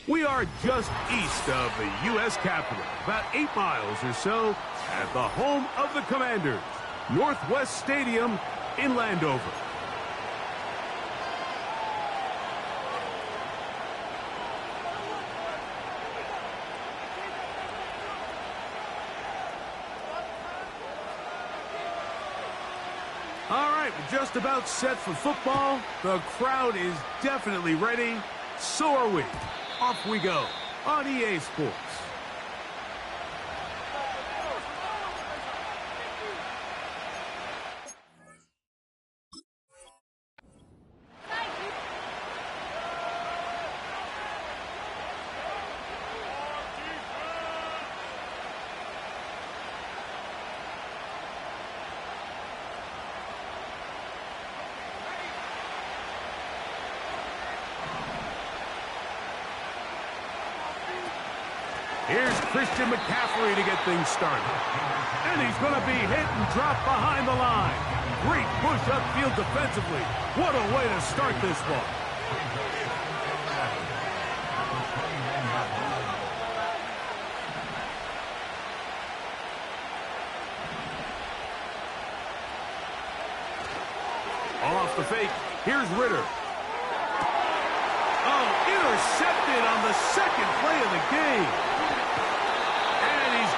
We are just east of the U.S. Capitol, about 8 miles or so, at the home of the Commanders, Northwest Stadium in Landover. All right, we're just about set for football. The crowd is definitely ready. So are we. Off we go on EA Sports. Here's Christian McCaffrey to get things started. And he's going to be hit and dropped behind the line. Great push upfield defensively. What a way to start this one. Off the fake. Here's Ritter. Oh, intercepted on the second play of the game.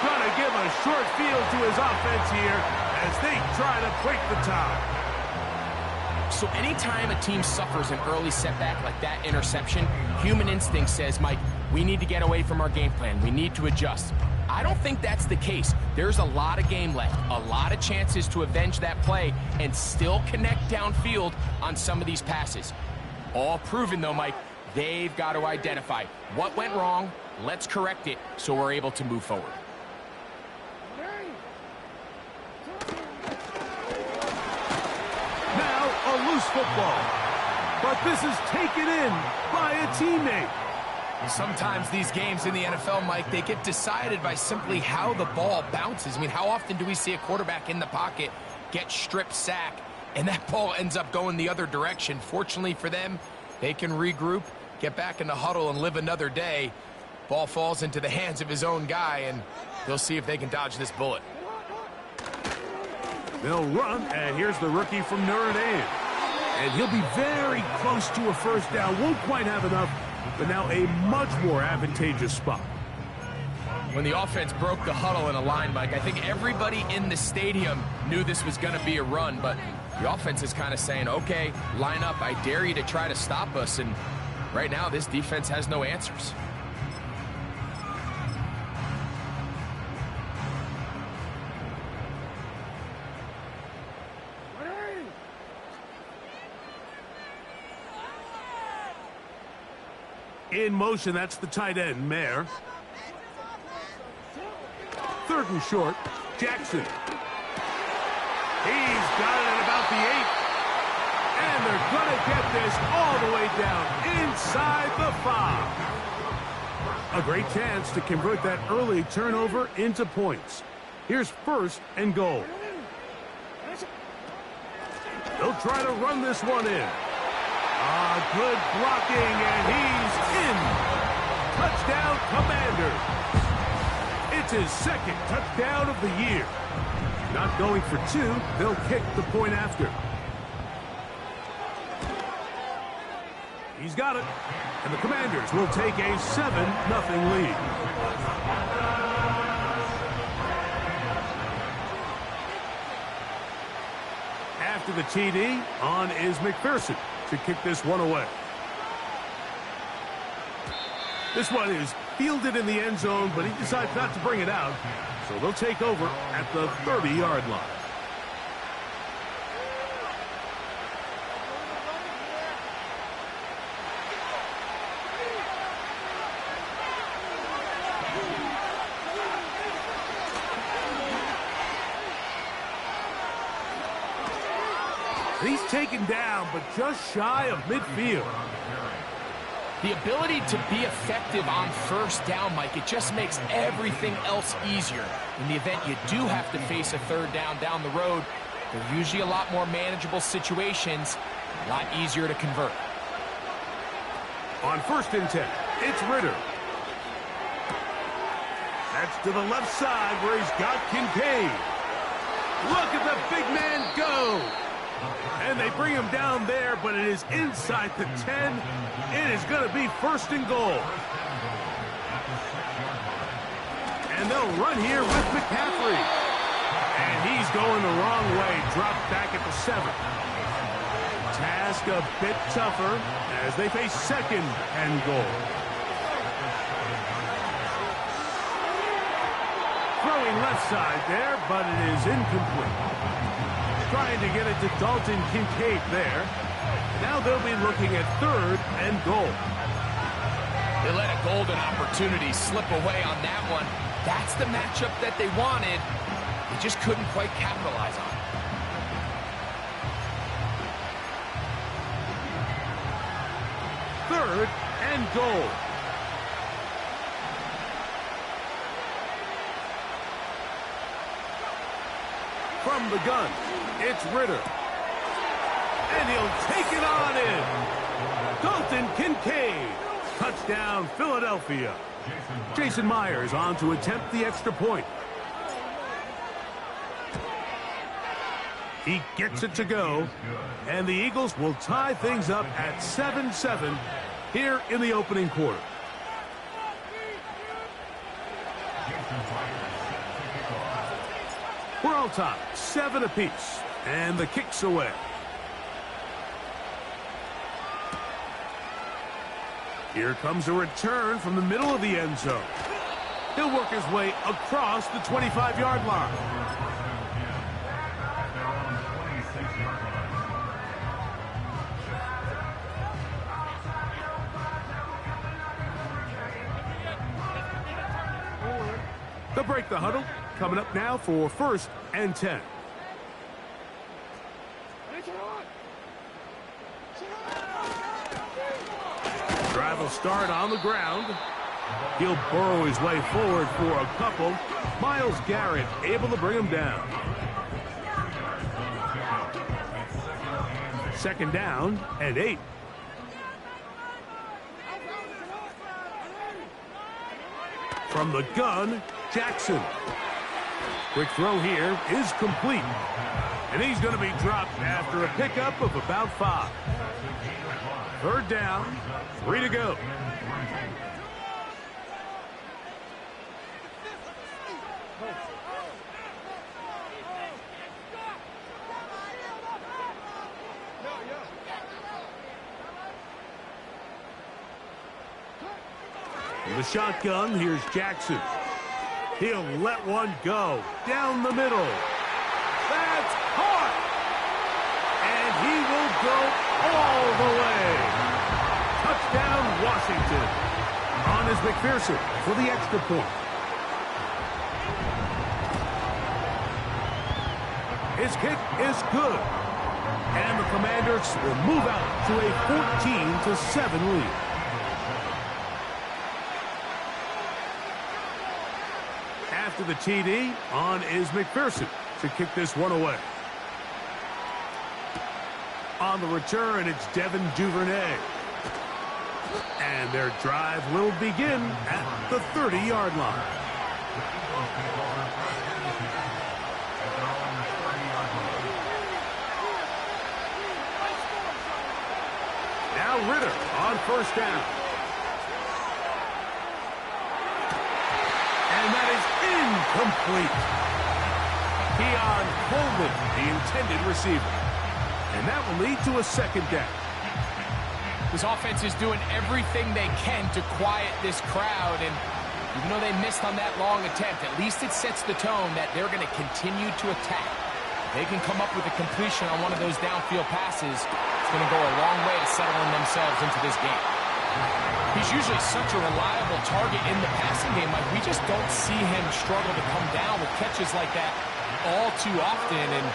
Going to give a short field to his offense here as they try to break the tie. So anytime a team suffers an early setback like that interception, human instinct says, Mike, we need to get away from our game plan. We need to adjust. I don't think that's the case. There's a lot of game left, a lot of chances to avenge that play and still connect downfield on some of these passes. All proven, though, Mike, they've got to identify what went wrong. Let's correct it so we're able to move forward. Loose football, but this is taken in by a teammate. Sometimes these games in the NFL, Mike, they get decided by simply how the ball bounces. I mean, how often do we see a quarterback in the pocket get strip sack and that ball ends up going the other direction? Fortunately for them, they can regroup, get back in the huddle, and live another day. Ball falls into the hands of his own guy, and they'll see if they can dodge this bullet. They'll run, and here's the rookie from Notre Dame. And he'll be very close to a first down. Won't quite have enough, but now a much more advantageous spot. When the offense broke the huddle in a line, Mike, I think everybody in the stadium knew this was going to be a run, but the offense is kind of saying, okay, line up. I dare you to try to stop us. And right now, this defense has no answers. In motion, that's the tight end, Mayer. 3rd and short, Jackson. He's got it at about the 8. And they're going to get this all the way down inside the 5. A great chance to convert that early turnover into points. Here's 1st and goal. They'll try to run this one in. Good blocking, and he's in. Touchdown, Commanders. It's his 2nd touchdown of the year. Not going for 2, they'll kick the point after. He's got it, and the Commanders will take a 7-0 lead. After the TD, on is McPherson to kick this one away. This one is fielded in the end zone, but he decides not to bring it out, so they'll take over at the 30-yard line. He's taken down, but just shy of midfield. The ability to be effective on first down, Mike, it just makes everything else easier. In the event you do have to face a 3rd down the road, they're usually a lot more manageable situations, a lot easier to convert. On 1st and 10, it's Ritter. That's to the left side where he's got Kincaid. Look at the big man go. And they bring him down there, but it is inside the 10. It is going to be 1st and goal. And they'll run here with McCaffrey. And he's going the wrong way. Dropped back at the 7. Task a bit tougher as they face 2nd and goal. Throwing left side there, but it is incomplete. Trying to get it to Dalton Kincaid there. Now they'll be looking at 3rd and goal. They let a golden opportunity slip away on that one. That's the matchup that they wanted. They just couldn't quite capitalize on it. 3rd and goal. From the gun, it's Ritter. And he'll take it on in. Dalton Kincaid. Touchdown, Philadelphia. Jason Myers on to attempt the extra point. He gets it to go. And the Eagles will tie things up at 7-7 here in the opening quarter. We're all tied, 7 apiece, and the kick's away. Here comes a return from the middle of the end zone. He'll work his way across the 25-yard line. They'll break the huddle. Coming up now for 1st and 10. Drive will start on the ground. He'll burrow his way forward for a couple. Myles Garrett able to bring him down. 2nd down and 8. From the gun, Jackson. Quick throw here is complete. And he's going to be dropped after a pickup of about 5. 3rd down, 3 to go. In the shotgun, here's Jackson. He'll let one go down the middle. That's caught. And he will go all the way. Touchdown, Washington. On is McPherson for the extra point. His kick is good. And the Commanders will move out to a 14-7 lead. After the TD, on is McPherson to kick this one away. On the return, it's Devin Duvernay. And their drive will begin at the 30-yard line. Now Ritter on 1st down. And that is incomplete. Keon Coleman, the intended receiver. And that will lead to a 2nd down. This offense is doing everything they can to quiet this crowd. And even though they missed on that long attempt, at least it sets the tone that they're going to continue to attack. They can come up with a completion on one of those downfield passes. It's going to go a long way to settling themselves into this game. He's usually such a reliable target in the passing game. Like, we just don't see him struggle to come down with catches like that all too often. And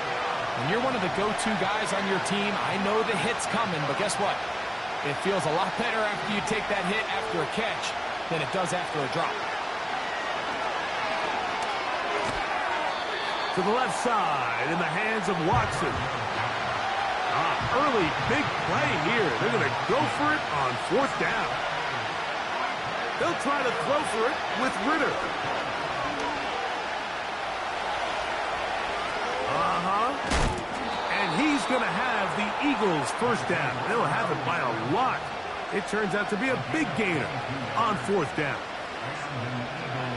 when you're one of the go-to guys on your team, I know the hit's coming, but guess what? It feels a lot better after you take that hit after a catch than it does after a drop. To the left side in the hands of Watson. Early big play here. They're going to go for it on 4th down. They'll try to throw for it with Ritter. And he's going to have the Eagles 1st down. They'll have it by a lot. It turns out to be a big gainer on 4th down.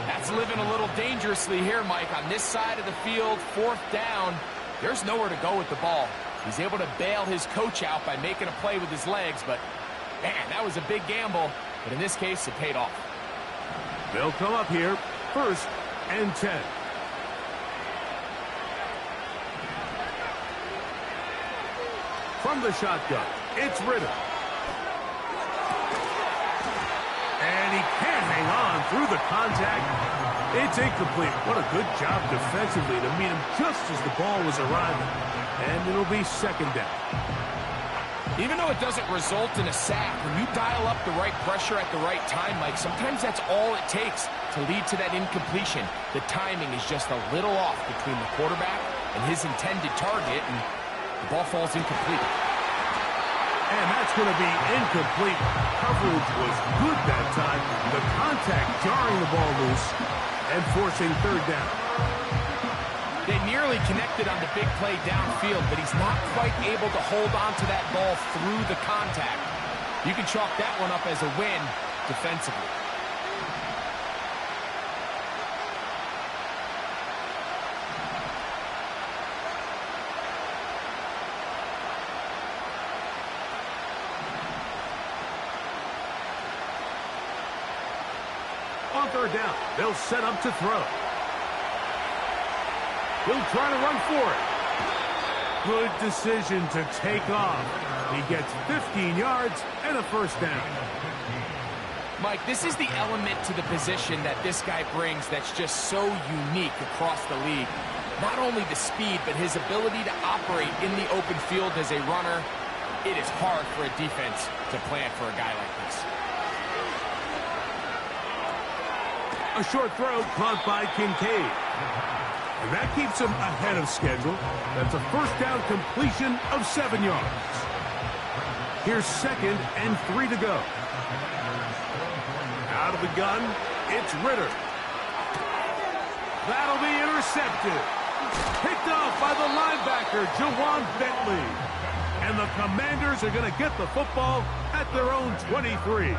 That's living a little dangerously here, Mike. On this side of the field, 4th down, there's nowhere to go with the ball. He's able to bail his coach out by making a play with his legs, but, man, that was a big gamble. But in this case, it paid off. They'll come up here, 1st and 10. From the shotgun, it's Ritter. And he can't hang on through the contact. It's incomplete. What a good job defensively to meet him just as the ball was arriving. And it'll be 2nd down. Even though it doesn't result in a sack, when you dial up the right pressure at the right time, Mike, sometimes that's all it takes to lead to that incompletion. The timing is just a little off between the quarterback and his intended target, and the ball falls incomplete. And that's going to be incomplete. Coverage was good that time. The contact jarring the ball loose and forcing 3rd down. They nearly connected on the big play downfield, but he's not quite able to hold on to that ball through the contact. You can chalk that one up as a win defensively. On 3rd down, they'll set up to throw. He'll try to run for it. Good decision to take off. He gets 15 yards and a 1st down. Mike, this is the element to the position that this guy brings that's just so unique across the league. Not only the speed, but his ability to operate in the open field as a runner. It is hard for a defense to plan for a guy like this. A short throw caught by Kincaid. And that keeps him ahead of schedule. That's a 1st down completion of 7 yards. Here's 2nd and 3 to go. Out of the gun, it's Ritter. That'll be intercepted. Picked off by the linebacker, Jawan Bentley. And the Commanders are going to get the football at their own 23.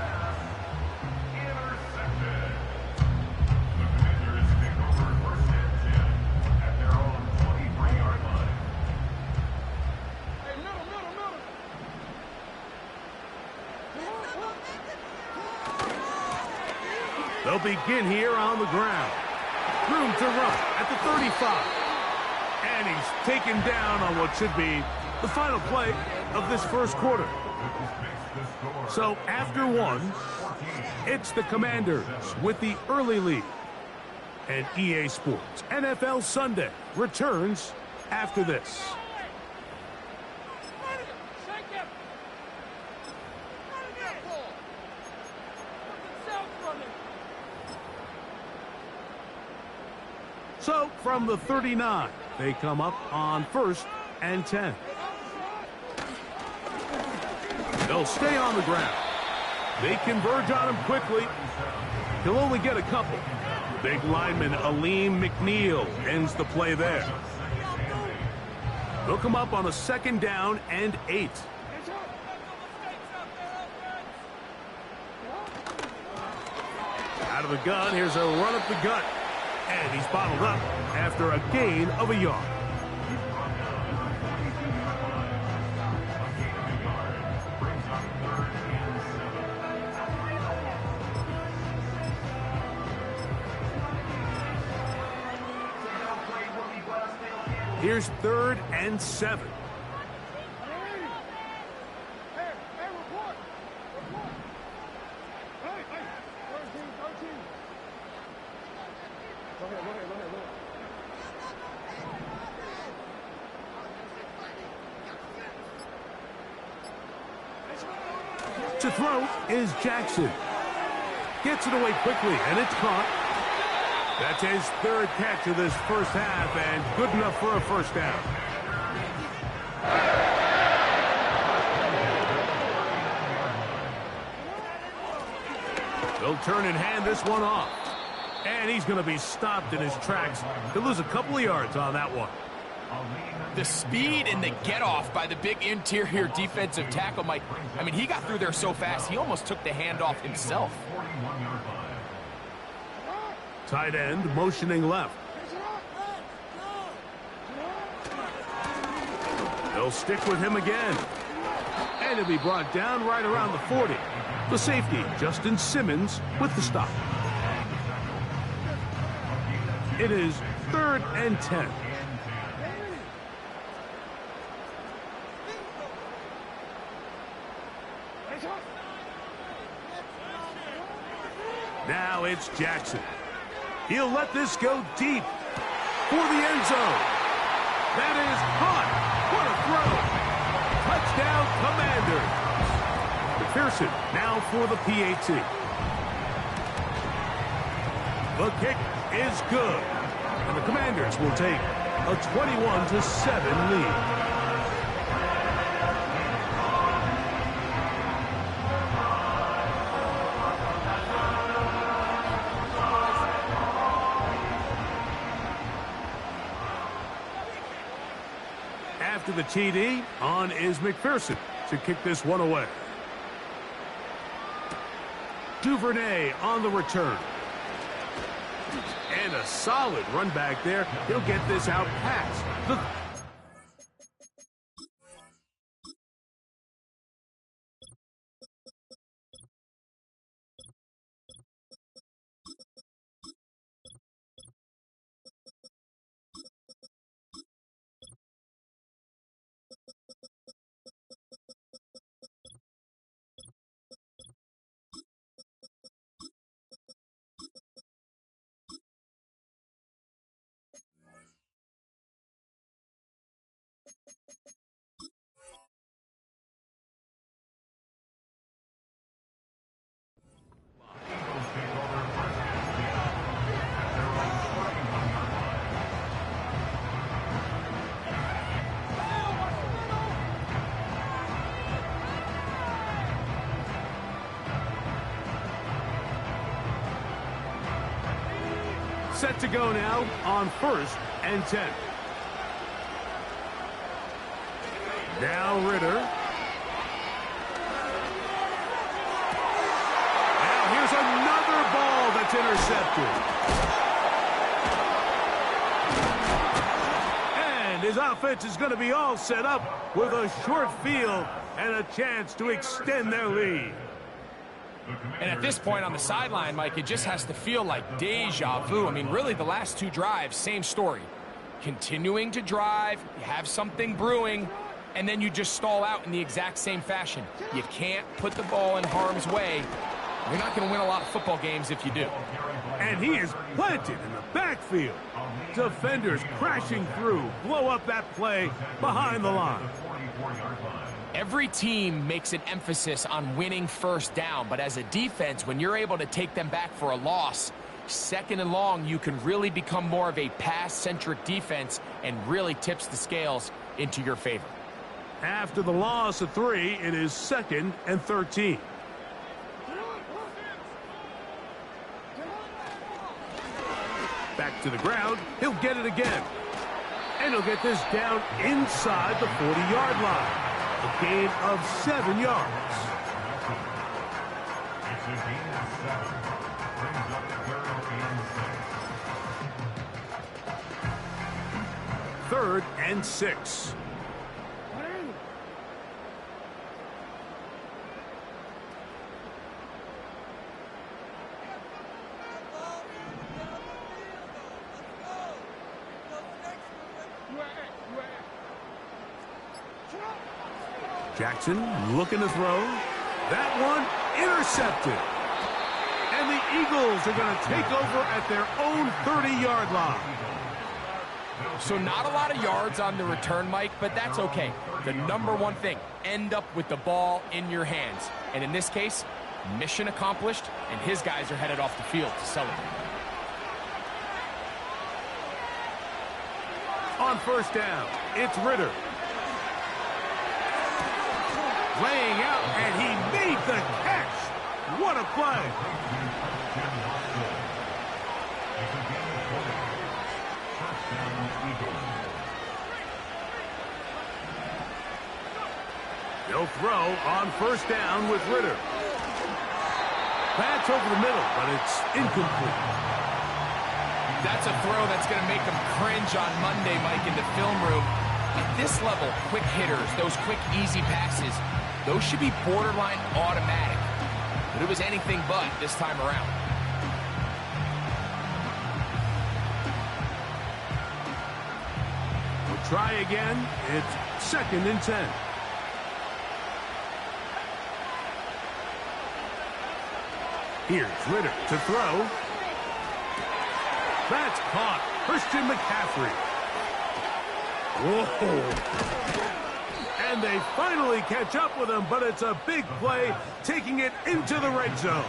They'll begin here on the ground. Room to run at the 35. And he's taken down on what should be the final play of this 1st quarter. So after 1, it's the Commanders with the early lead. And EA Sports NFL Sunday returns after this. So, from the 39, they come up on 1st and 10. They'll stay on the ground. They converge on him quickly. He'll only get a couple. Big lineman Aleem McNeil ends the play there. They'll come up on a 2nd down and 8. Out of the gun, here's a run up the gut. And he's bottled up after a gain of a yard. Here's 3rd and 7. To throw is Jackson. Gets it away quickly, and it's caught. That's his 3rd catch of this 1st half, and good enough for a 1st down. He'll turn and hand this one off. And he's going to be stopped in his tracks. He'll lose a couple of yards on that one. The speed and the get-off by the big interior defensive tackle, Mike. I mean, he got through there so fast, he almost took the handoff himself. Tight end motioning left. They'll stick with him again. And he'll be brought down right around the 40. The safety, Justin Simmons, with the stop. It is 3rd and 10. Now it's Jackson. He'll let this go deep for the end zone. That is caught. What a throw. Touchdown, Commanders. McPherson now for the PAT. The kick is good. And the Commanders will take a 21-7 lead. After the TD, on is McPherson to kick this one away. Duvernay on the return. And a solid run back there. He'll get this out past the... Set to go now on 1st and 10. Now Ritter. Now here's another ball that's intercepted. And his offense is going to be all set up with a short field and a chance to extend their lead. And at this point on the sideline, Mike, it just has to feel like deja vu. I mean, really, the last 2 drives, same story. Continuing to drive, you have something brewing, and then you just stall out in the exact same fashion. You can't put the ball in harm's way. You're not going to win a lot of football games if you do. And he is planted in the backfield. Defenders crashing through, blow up that play behind the line. Every team makes an emphasis on winning first down, but as a defense, when you're able to take them back for a loss, 2nd and long, you can really become more of a pass-centric defense and really tips the scales into your favor. After the loss of 3, it is 2nd and 13. Back to the ground. He'll get it again. And he'll get this down inside the 40-yard line. A gain of 7 yards. Third and 6. Jackson looking to throw. That one intercepted. And the Eagles are going to take over at their own 30-yard line. So not a lot of yards on the return, Mike, but that's okay. The number one thing, end up with the ball in your hands. And in this case, mission accomplished, and his guys are headed off the field to celebrate. On 1st down, it's Ritter. Laying out, and he made the catch. What a play. They'll throw on first down with Ritter. That's over the middle, but it's incomplete. That's a throw that's going to make them cringe on Monday, Mike, in the film room. At this level, quick hitters, those quick, easy passes, those should be borderline automatic. But it was anything but this time around. We'll try again. It's 2nd and 10. Here's Ritter to throw. That's caught. Christian McCaffrey. Whoa. And they finally catch up with him, but it's a big play, taking it into the red zone.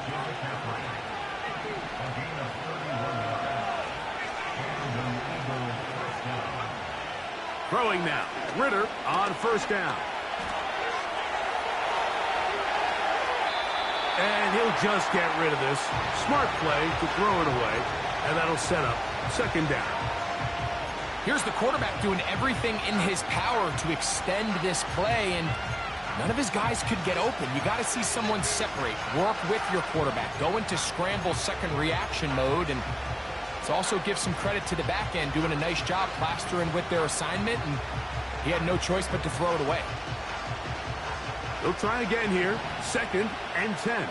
Throwing now. Ritter on first down. And he'll just get rid of this. Smart play to throw it away, and that'll set up 2nd down. Here's the quarterback doing everything in his power to extend this play, and none of his guys could get open. You got to see someone separate, work with your quarterback, go into scramble second reaction mode, and it's also give some credit to the back end doing a nice job plastering with their assignment, and he had no choice but to throw it away. They'll try again here. 2nd and 10.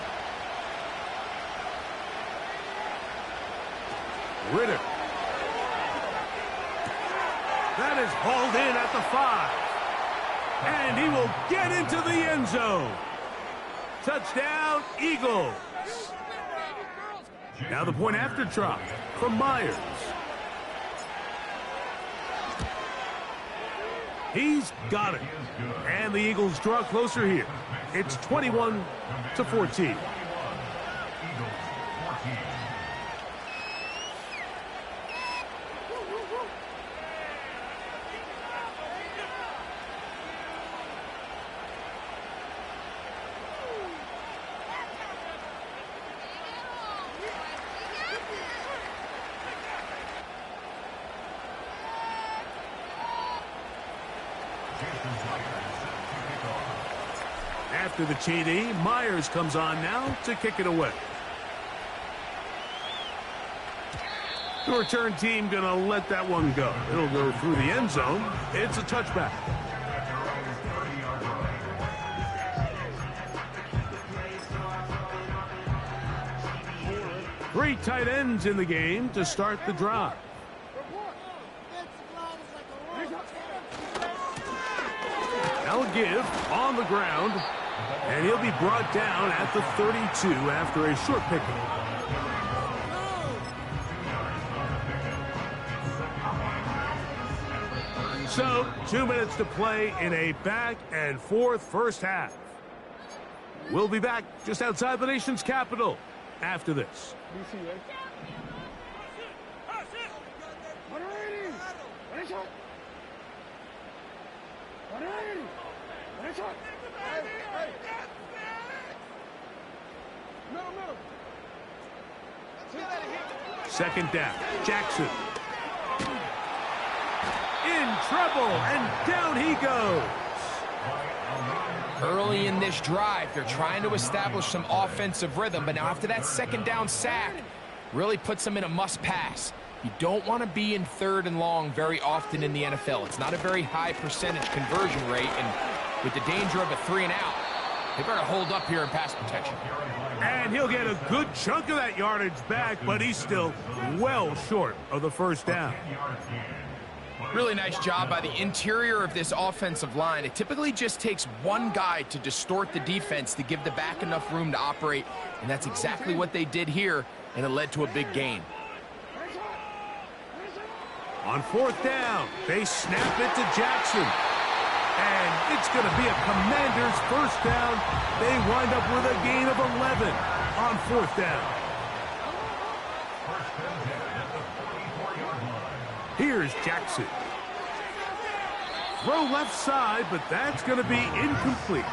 Ritter. That is hauled in at the 5. And he will get into the end zone. Touchdown, Eagles. Now the point after try from Myers. He's got it. And the Eagles draw closer here. It's 21-14. After the TD, Myers comes on now to kick it away. The return team going to let that one go. It'll go through the end zone. It's a touchback. Three tight ends in the game to start the drive. Now a give on the ground, and he'll be brought down at the 32 after a short pickup. So, 2 minutes to play in a back-and-forth first half. We'll be back just outside the nation's capital after this. Second down, Jackson. In trouble, and down he goes. Early in this drive, they're trying to establish some offensive rhythm, but now after that second down sack, really puts them in a must-pass. You don't want to be in 3rd and long very often in the NFL. It's not a very high percentage conversion rate, and with the danger of a 3-and-out, they better hold up here in pass protection. And he'll get a good chunk of that yardage back, but he's still well short of the first down. Really nice job by the interior of this offensive line. It typically just takes one guy to distort the defense to give the back enough room to operate, and that's exactly what they did here, and it led to a big gain. On 4th down, they snap it to Jackson. And it's going to be a Commanders first down. They wind up with a gain of 11 on 4th down. Here's Jackson. Throw left side, but that's going to be incomplete.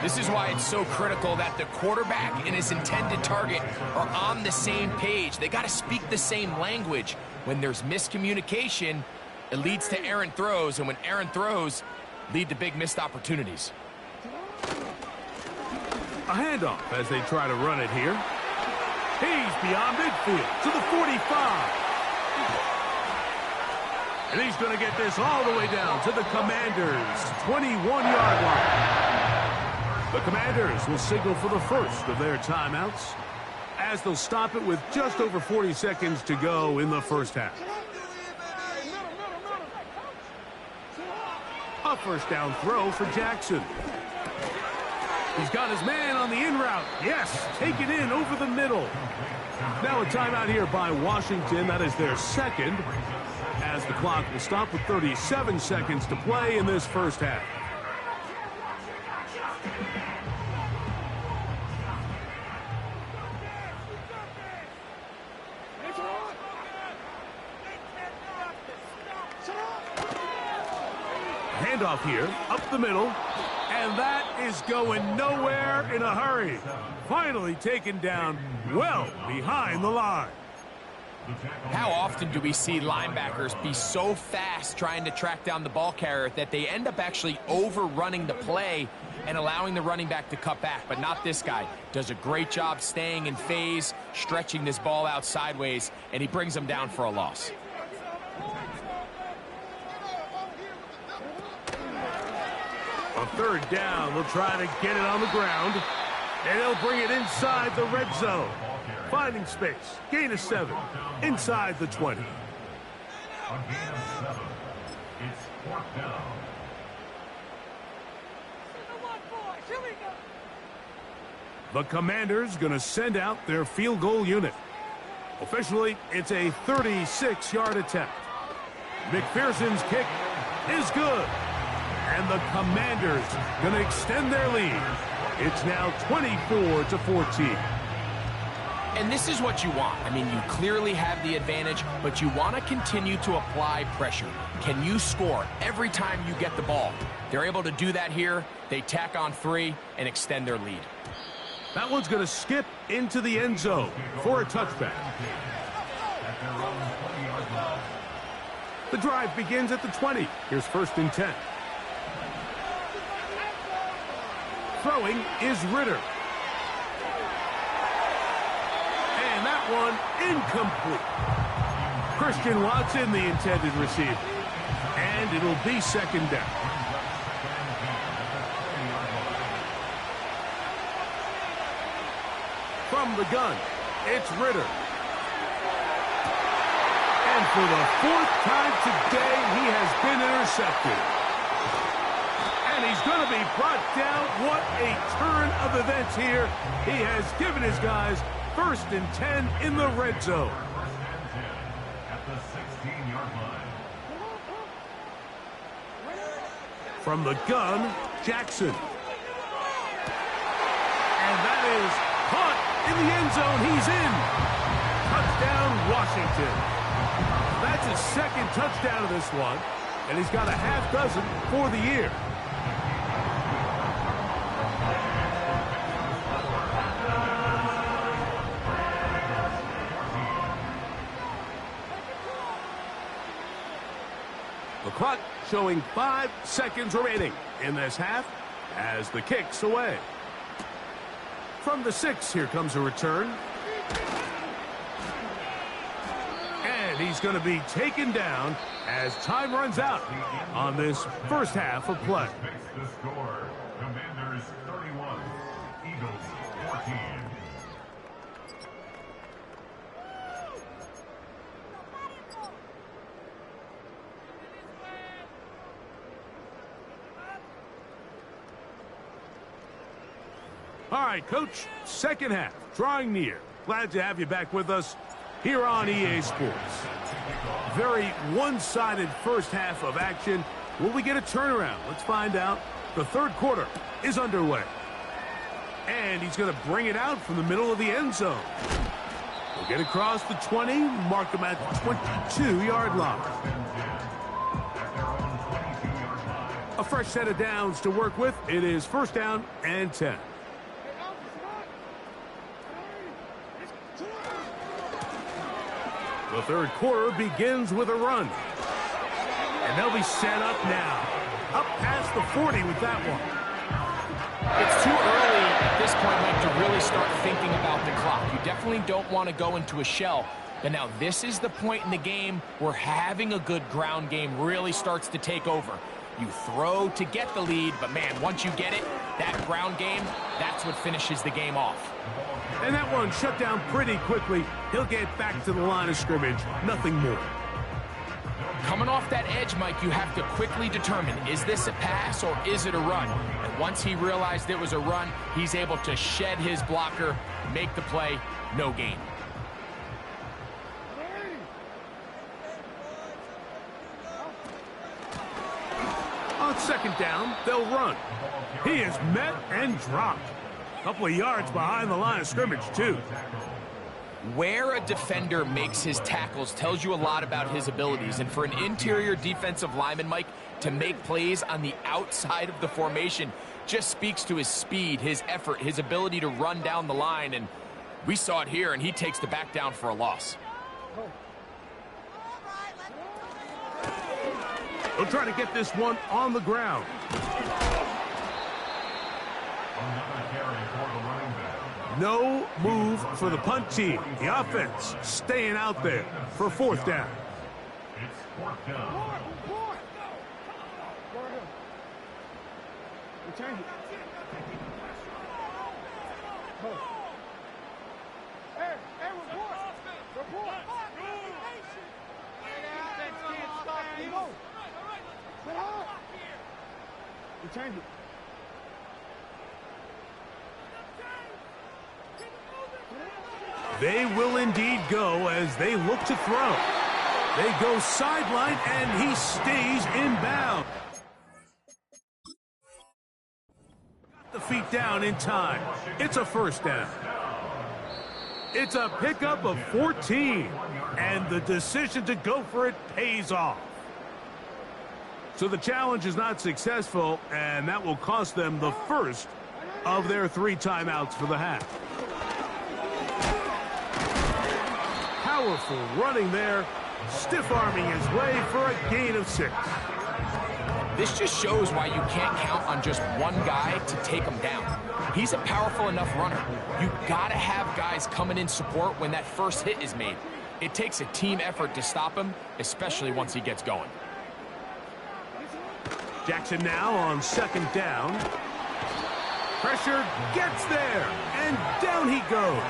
This is why it's so critical that the quarterback and his intended target are on the same page. They got to speak the same language. When there's miscommunication, it leads to errant throws, and when errant throws lead to big missed opportunities. A handoff as they try to run it here. He's beyond midfield to the 45. And he's going to get this all the way down to the Commanders' 21-yard line. The Commanders will signal for the first of their timeouts as they'll stop it with just over 40 seconds to go in the first half. A first down throw for Jackson. He's got his man on the in route. Yes, take it in over the middle. Now a timeout here by Washington. That is their second, as the clock will stop with 37 seconds to play in this first half. Handoff here, up the middle. And that is going nowhere in a hurry. Finally taken down well behind the line. How often do we see linebackers be so fast trying to track down the ball carrier that they end up actually overrunning the play and allowing the running back to cut back? But not this guy. Does a great job staying in phase, stretching this ball out sideways, and he brings them down for a loss. On third down, they'll try to get it on the ground, and they'll bring it inside the red zone. Finding space, gain of 7, inside the 20. A gain of 7. It's 4th down. The Commanders going to send out their field goal unit. Officially, it's a 36-yard attempt. McPherson's kick is good. And the Commanders going to extend their lead. It's now 24-14. And this is what you want. I mean, you clearly have the advantage, but you want to continue to apply pressure. Can you score every time you get the ball? They're able to do that here. They tack on 3 and extend their lead. That one's going to skip into the end zone for a touchback. The drive begins at the 20. Here's 1st and 10. Throwing is Ritter. And that one incomplete. Christian Watson, the intended receiver. And it'll be 2nd down. From the gun, it's Ritter. And for the 4th time today, he has been intercepted. And he's going to be brought down. What a turn of events here. He has given his guys 1st and 10 in the red zone. At the 16-yard line. From the gun, Jackson. And that is caught in the end zone. He's in. Touchdown, Washington. That's his 2nd touchdown of this one. And he's got a half dozen for the year. The clock showing 5 seconds remaining in this half as the kick's away. From the 6, here comes a return. And he's going to be taken down as time runs out on this first half of play. Fix the score. Commanders 31, Eagles 14. All right, Coach, 2nd half, drawing near. Glad to have you back with us here on EA Sports. Very one-sided first half of action. Will we get a turnaround? Let's find out. The 3rd quarter is underway. And he's going to bring it out from the middle of the end zone. We'll get across the 20, mark him at the 22-yard line. A fresh set of downs to work with. It is 1st down and 10. The third quarter begins with a run. And they'll be set up now. Up past the 40 with that one. It's too early at this point, Mike, to really start thinking about the clock. You definitely don't want to go into a shell. But now this is the point in the game where having a good ground game really starts to take over. You throw to get the lead, but man, once you get it, that ground game, that's what finishes the game off. And that one shut down pretty quickly. He'll get back to the line of scrimmage. Nothing more. Coming off that edge, Mike, you have to quickly determine, is this a pass or is it a run? And once he realized it was a run, he's able to shed his blocker, make the play, no gain. On second down, they'll run. He is met and dropped. A couple of yards behind the line of scrimmage, too. Where a defender makes his tackles tells you a lot about his abilities. And for an interior defensive lineman, Mike, to make plays on the outside of the formation just speaks to his speed, his effort, his ability to run down the line. And we saw it here, and he takes the back down for a loss. They'll try to get this one on the ground. No move for the punt team. The offense staying out there for fourth down. It's fourth down. They will indeed go as they look to throw. They go sideline, and he stays inbound. Got the feet down in time. It's a first down. It's a pickup of 14, and the decision to go for it pays off. So the challenge is not successful, and that will cost them the first of their 3 timeouts for the half. Powerful running there, stiff-arming his way for a gain of 6. This just shows why you can't count on just one guy to take him down. He's a powerful enough runner. You gotta have guys coming in support when that first hit is made. It takes a team effort to stop him, especially once he gets going. Jackson now on second down. Pressure gets there, and down he goes.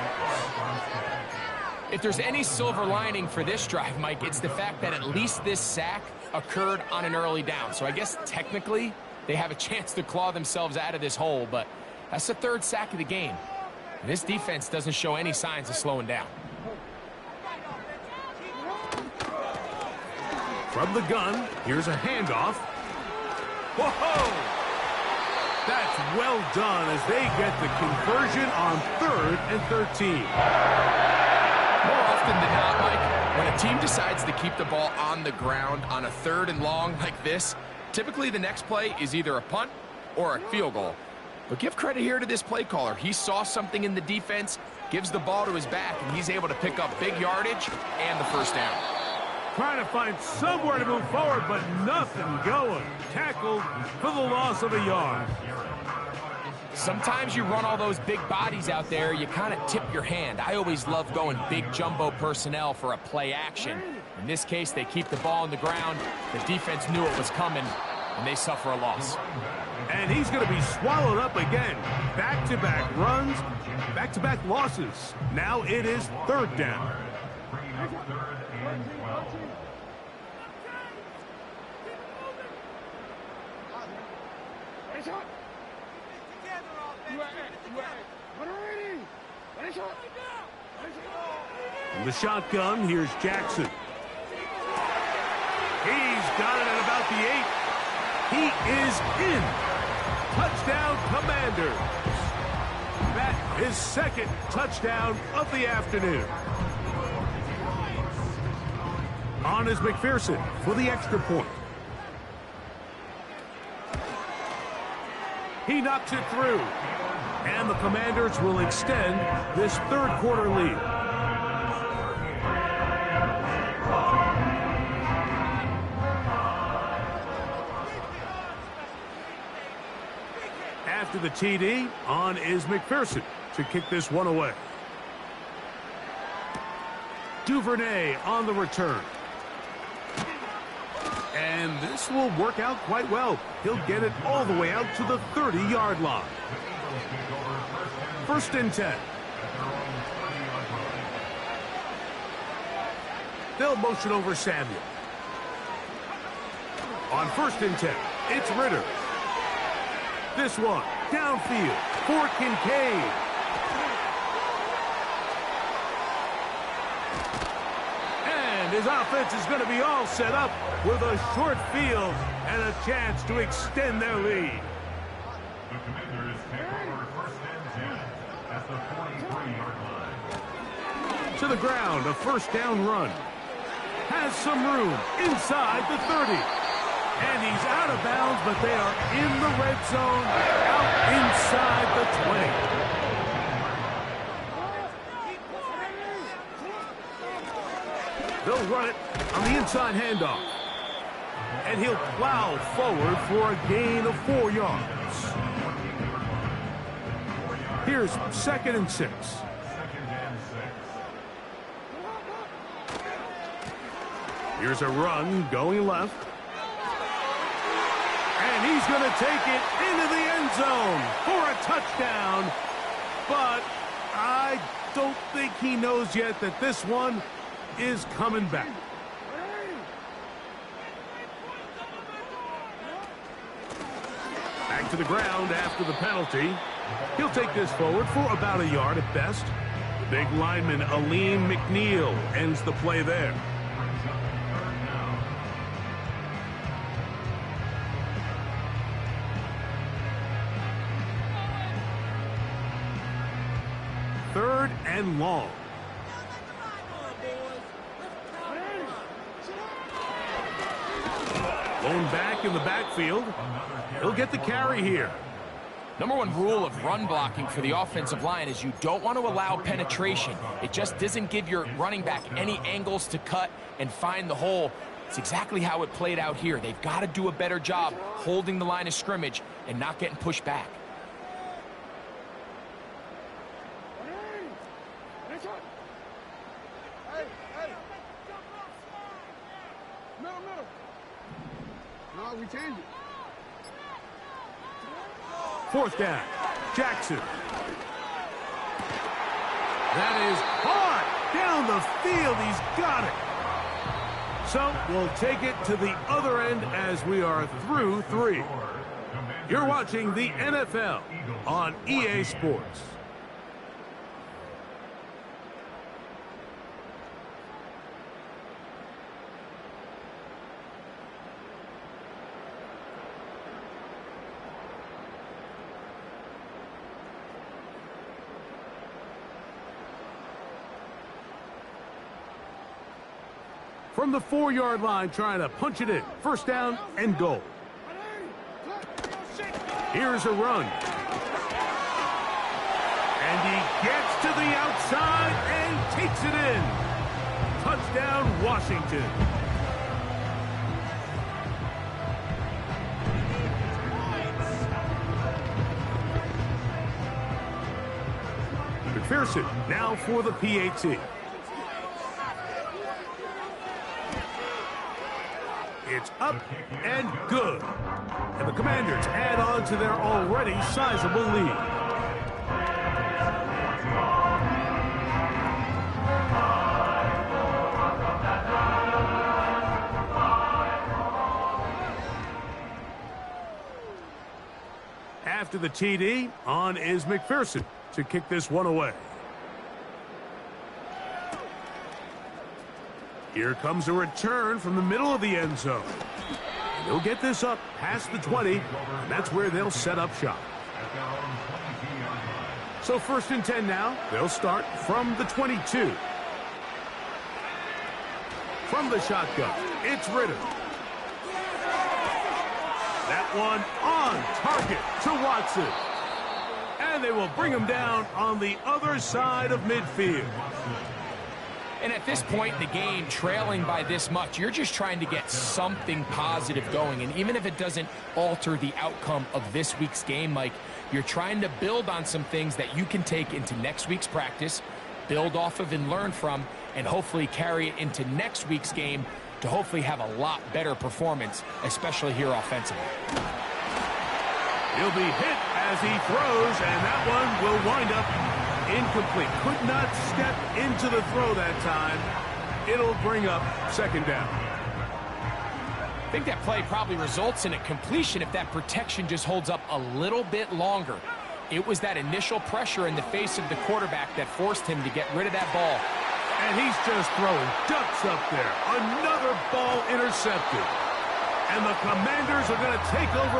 If there's any silver lining for this drive, Mike, it's the fact that at least this sack occurred on an early down. So I guess technically they have a chance to claw themselves out of this hole, but that's the 3rd sack of the game. And this defense doesn't show any signs of slowing down. From the gun, here's a handoff. Whoa! That's well done as they get the conversion on 3rd and 13. More often than not, Mike, when a team decides to keep the ball on the ground on a 3rd and long like this, typically the next play is either a punt or a field goal. But give credit here to this play caller. He saw something in the defense, gives the ball to his back, and he's able to pick up big yardage and the first down. Trying to find somewhere to move forward, but nothing going. Tackled for the loss of a yard. Sometimes you run all those big bodies out there, you kind of tip your hand. I always love going big jumbo personnel for a play action. In this case, they keep the ball on the ground. The defense knew it was coming, and they suffer a loss. And he's going to be swallowed up again. Back-to-back runs, back-to-back losses. Now it is 3rd down. In the shotgun, here's Jackson. He's got it at about the 8. He is in. Touchdown, Commanders. That is 2nd touchdown of the afternoon. On is McPherson for the extra point. He knocks it through. And the Commanders will extend this 3rd quarter lead. After the TD, on is McPherson to kick this one away. Duvernay on the return. And this will work out quite well. He'll get it all the way out to the 30-yard line. First and 10. They'll motion over Samuel. On first and 10, it's Ritter. This one, downfield for Kincaid. And his offense is going to be all set up with a short field and a chance to extend their lead. The Commanders take over first and 10 at the 43-yard line. To the ground, a first down run. Has some room inside the 30. And he's out of bounds, but they are in the red zone, out inside the 20. They'll run it on the inside handoff. And he'll plow forward for a gain of 4 yards. Here's second and 6. Here's a run going left. And he's going to take it into the end zone for a touchdown. But I don't think he knows yet that this one is coming back. Back to the ground after the penalty. He'll take this forward for about a yard at best. Big lineman Aleem McNeil ends the play there. Third and long. Lone back in the backfield. He'll get the carry here. Number one rule of run blocking for the offensive line is you don't want to allow penetration. It just doesn't give your running back any angles to cut and find the hole. It's exactly how it played out here. They've got to do a better job holding the line of scrimmage and not getting pushed back. No, we change it. Fourth down, Jackson. That is hard down the field. He's got it. So we'll take it to the other end as we are through 3. You're watching the NFL on EA Sports. From the 4-yard line, trying to punch it in. First down and goal. Here's a run. And he gets to the outside and takes it in. Touchdown, Washington. McPherson now for the PAT. It's up and good. And the Commanders add on to their already sizable lead. After the TD, on is McPherson to kick this one away. Here comes a return from the middle of the end zone. They'll get this up past the 20, and that's where they'll set up shop. So first and 10 now. They'll start from the 22. From the shotgun, it's Ritter. That one on target to Watson. And they will bring him down on the other side of midfield. And at this point in the game, trailing by this much, you're just trying to get something positive going. And even if it doesn't alter the outcome of this week's game, Mike, you're trying to build on some things that you can take into next week's practice, build off of and learn from, and hopefully carry it into next week's game to hopefully have a lot better performance, especially here offensively. He'll be hit as he throws, and that one will wind up incomplete. Could not step into the throw that time. It'll bring up second down. I think that play probably results in a completion if that protection just holds up a little bit longer. It was that initial pressure in the face of the quarterback that forced him to get rid of that ball. And he's just throwing ducks up there. Another ball intercepted. And the Commanders are going to take over